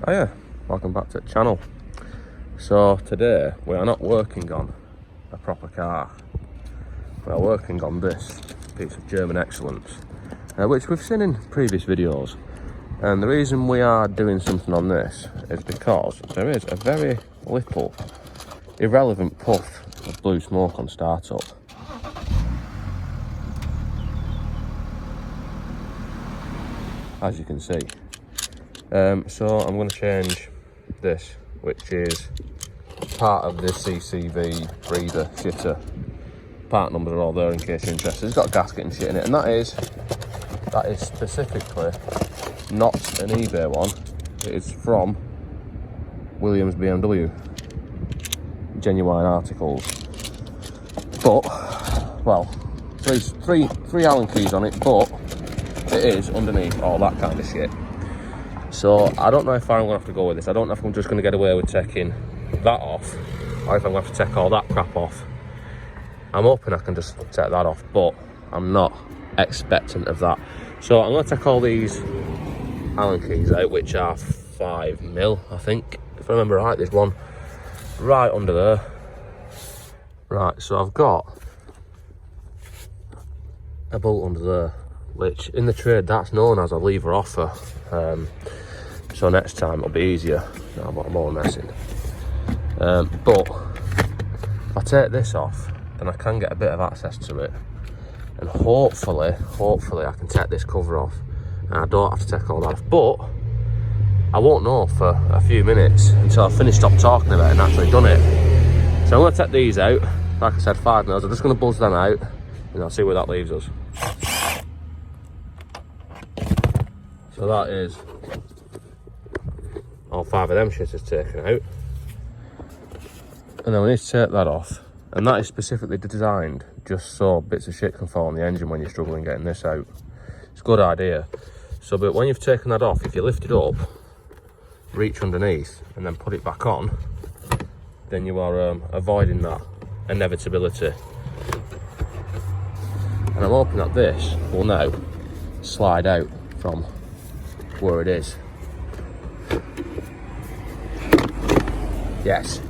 Hiya, welcome back to the channel. So today we are not working on a proper car, we are working on this piece of German excellence, which we've seen in previous videos. And the reason we are doing something on this is because there is a very little irrelevant puff of blue smoke on startup. As you can see. So I'm going to change this, which is part of this CCV breather shitter. Part numbers are all there in case you're interested. It's got a gasket and shit in it, and that is specifically not an eBay one. It is from Williams BMW. Genuine articles. But, well, three Allen keys on it, but it is underneath all that kind of shit. So I don't know if I'm going to have to go with this. I don't know if I'm just going to get away with taking that off, or if I'm going to have to take all that crap off. I'm hoping I can just take that off, but I'm not expectant of that. So I'm going to take all these Allen keys out, which are 5mm, I think. If I remember right, there's one right under there. Right, so I've got a bolt under there, which in the trade that's known as a lever offer. So next time it'll be easier. No, I'm all messing. But if I take this off, then I can get a bit of access to it, and hopefully I can take this cover off, and I don't have to take all that off. But I won't know for a few minutes until I've finished up talking about it and actually done it. So I'm going to take these out. Like I said, 5mm. I'm just going to buzz them out, and I'll see where that leaves us. So that is all 5 of them shitters taken out. And then we need to take that off. And that is specifically designed just so bits of shit can fall on the engine when you're struggling getting this out. It's a good idea. So, but when you've taken that off, if you lift it up, reach underneath, and then put it back on, then you are avoiding that inevitability. And I'm hoping that this will now slide out from where it is. Yes.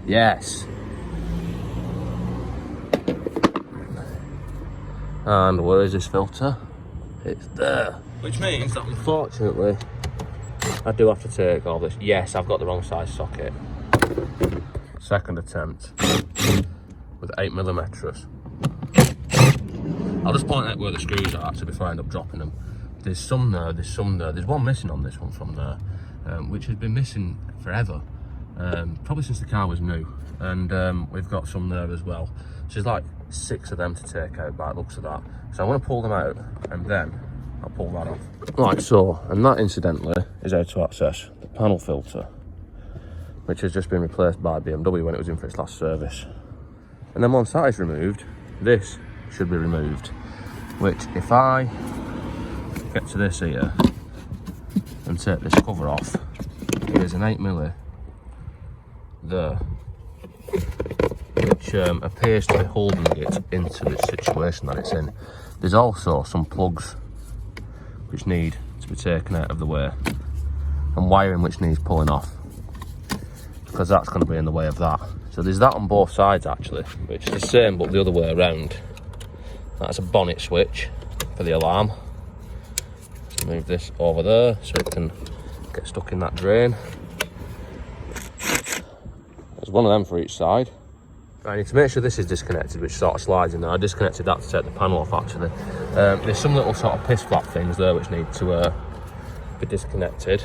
Yes. And where is this filter? It's there. Which means that unfortunately I do have to take all this. Yes, I've got the wrong size socket. Second attempt with 8mm. I'll just point out where the screws are actually before I end up dropping them. There's some there, there's some there. There's one missing on this one from there, which has been missing forever, probably since the car was new. And we've got some there as well. So there's like 6 of them to take out by the looks of that. So I'm going to pull them out, and then I'll pull that off. Right, so, and that incidentally is how to access the panel filter, which has just been replaced by BMW when it was in for its last service. And then once that is removed, this should be removed, which if I get to this here and take this cover off, there's an 8mm there, which appears to be holding it into the situation that it's in. There's also some plugs which need to be taken out of the way, and wiring which needs pulling off, because that's going to be in the way of that. So there's that on both sides actually, which is the same but the other way around. That's a bonnet switch for the alarm. So move this over there so it can get stuck in that drain. There's one of them for each side. I need to make sure this is disconnected, which sort of slides in there. I disconnected that to take the panel off actually. There's some little sort of piss flap things there which need to be disconnected.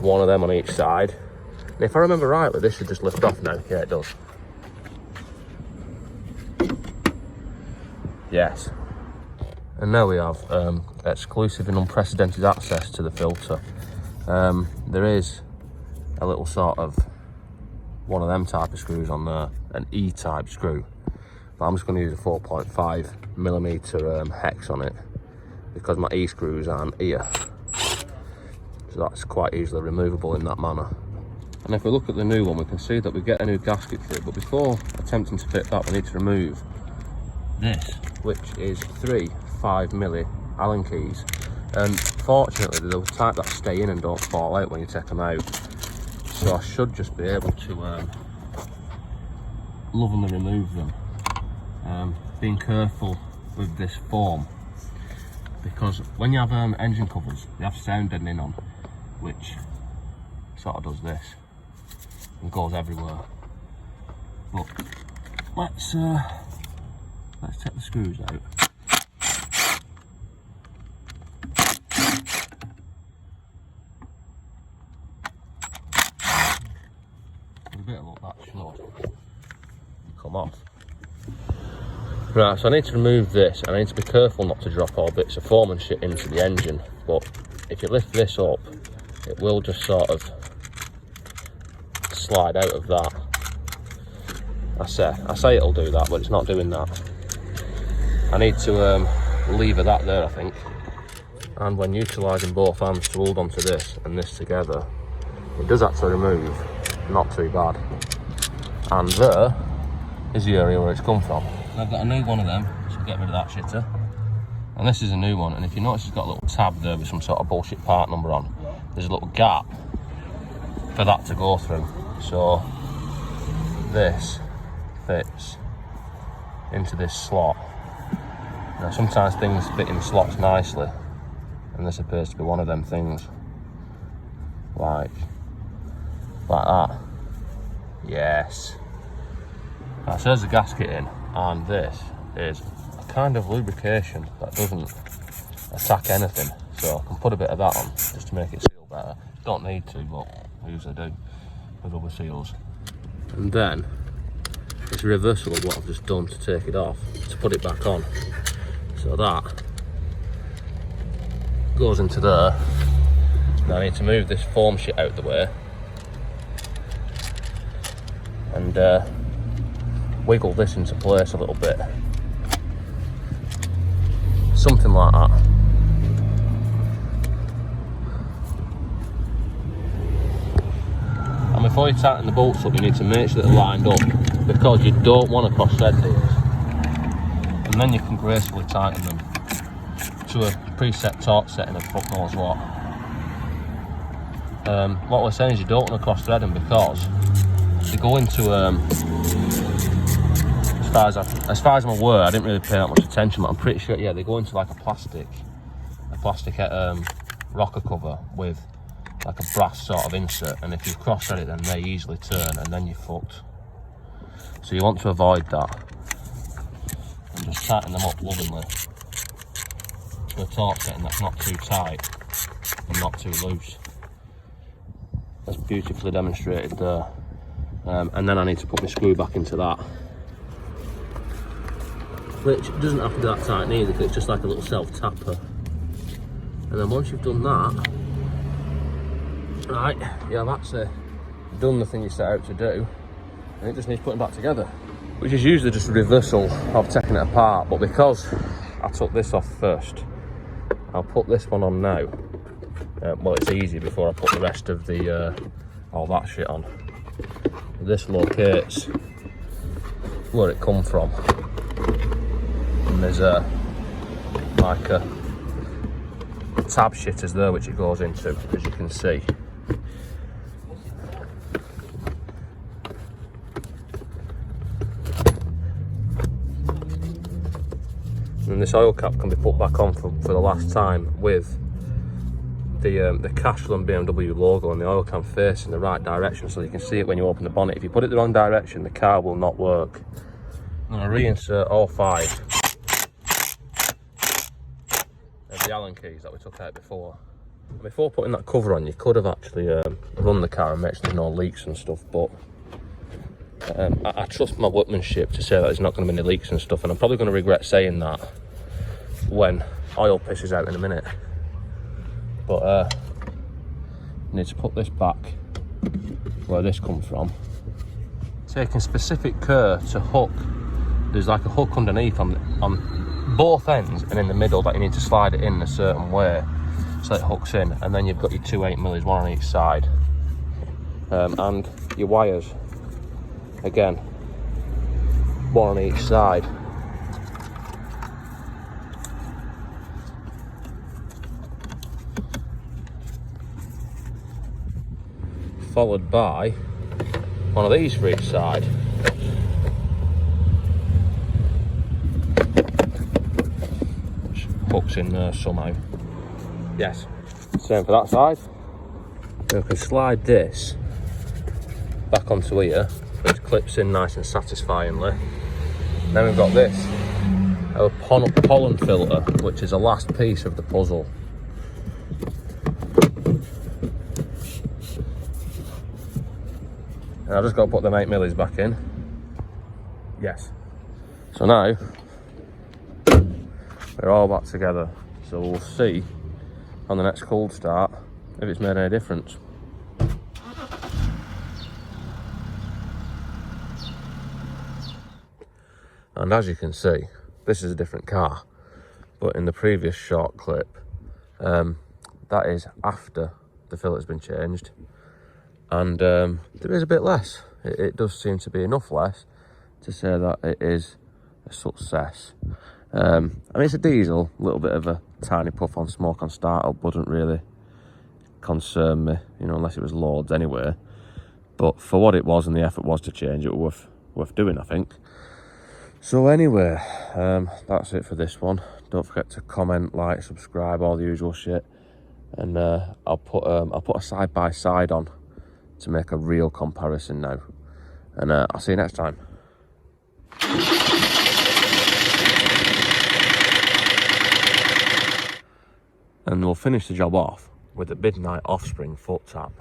One of them on each side. And if I remember rightly, this should just lift off now. Yeah, it does. Yes. And now we have exclusive and unprecedented access to the filter. There is a little sort of one of them type of screws on there, an E-type screw. But I'm just going to use a 4.5mm hex on it because my E screws aren't here. So that's quite easily removable in that manner. And if we look at the new one, we can see that we get a new gasket for it. But before attempting to fit that, we need to remove this, which is 3 5mm Allen keys, And fortunately they're the type that stay in and don't fall out when you take them out. So I should just be able to lovingly remove them. Being careful with this foam, because when you have engine covers, they have sound deadening on, which sort of does this and goes everywhere. But let's take the screws out. With a bit of luck that should come off. Right, so I need to remove this, and I need to be careful not to drop all bits of foam and shit into the engine. But if you lift this up, it will just sort of slide out of that. I say it'll do that, but it's not doing that. I need to lever that there, I think. And when utilising both arms to hold onto this and this together, it does actually remove, not too bad. And there is the area where it's come from. I've got a new one of them, so get rid of that shitter. And this is a new one, and if you notice it's got a little tab there with some sort of bullshit part number on. There's a little gap for that to go through. So this fits into this slot. Now sometimes things fit in slots nicely, and this appears to be one of them things. Like that. Yes. Now, so there's the gasket in, and this is a kind of lubrication that doesn't attack anything. So I can put a bit of that on just to make it seal better. Don't need to, but I usually do with rubber seals. And then it's a reversal of what I've just done to take it off, to put it back on. So that goes into there. Now I need to move this foam shit out the way and wiggle this into place a little bit. Something like that. And before you tighten the bolts up, you need to make sure that they're lined up, because you don't want to cross thread these. And then you can gracefully tighten them to a preset torque setting of fuck knows what. What we're saying is you don't want to cross thread them, because they go into as far as I'm aware, I didn't really pay that much attention, but I'm pretty sure, yeah, they go into like a plastic rocker cover with like a brass sort of insert, and if you cross thread it, then they easily turn, and then you're fucked. So you want to avoid that, and just tighten them up lovingly to a torque setting that's not too tight and not too loose. That's beautifully demonstrated there. And then I need to put my screw back into that, which doesn't have to be that tight either, because it's just like a little self-tapper. And then once you've done that, right, yeah, that's done the thing you set out to do, and it just needs putting back together, which is usually just a reversal of taking it apart. But because I took this off first, I'll put this one on now. Well, it's easy before I put the rest of the all that shit on. This locates where it come from, and there's like a tab shitters there which it goes into, as you can see. And this oil cap can be put back on for the last time with the Cashel BMW logo and the oil can facing the right direction, so you can see it when you open the bonnet. If you put it the wrong direction, the car will not work. I'm going to reinsert all 5 of the Allen keys that we took out before. Before putting that cover on, you could have actually run the car and make sure there's no leaks and stuff, but I trust my workmanship to say that there's not going to be any leaks and stuff, and I'm probably going to regret saying that when oil pisses out in a minute. But I need to put this back where this comes from. Taking specific care to hook, there's like a hook underneath on both ends and in the middle that you need to slide it in a certain way so it hooks in, and then you've got your 2 8mm, one on each side, and your wires, again, one on each side. followed by one of these for each side. Which hooks in there somehow. Yes, same for that side. We can slide this back onto here, which clips in nice and satisfyingly. Then we've got this, our pollen filter, which is the last piece of the puzzle. And I've just got to put them 8mm back in. Yes. So now, we're all back together. So we'll see on the next cold start if it's made any difference. And as you can see, this is a different car. But in the previous short clip, that is after the filter's been changed. And there is a bit less. It does seem to be enough less to say that it is a success. I mean, it's a diesel, a little bit of a tiny puff on smoke on startup wouldn't really concern me, you know, unless it was loads anyway. But for what it was and the effort was to change it, worth doing, I think. So anyway, that's it for this one. Don't forget to comment, like, subscribe, all the usual shit. And I'll put a side by side on to make a real comparison now. And I'll see you next time. And we'll finish the job off with the Midnight Offspring foot tap.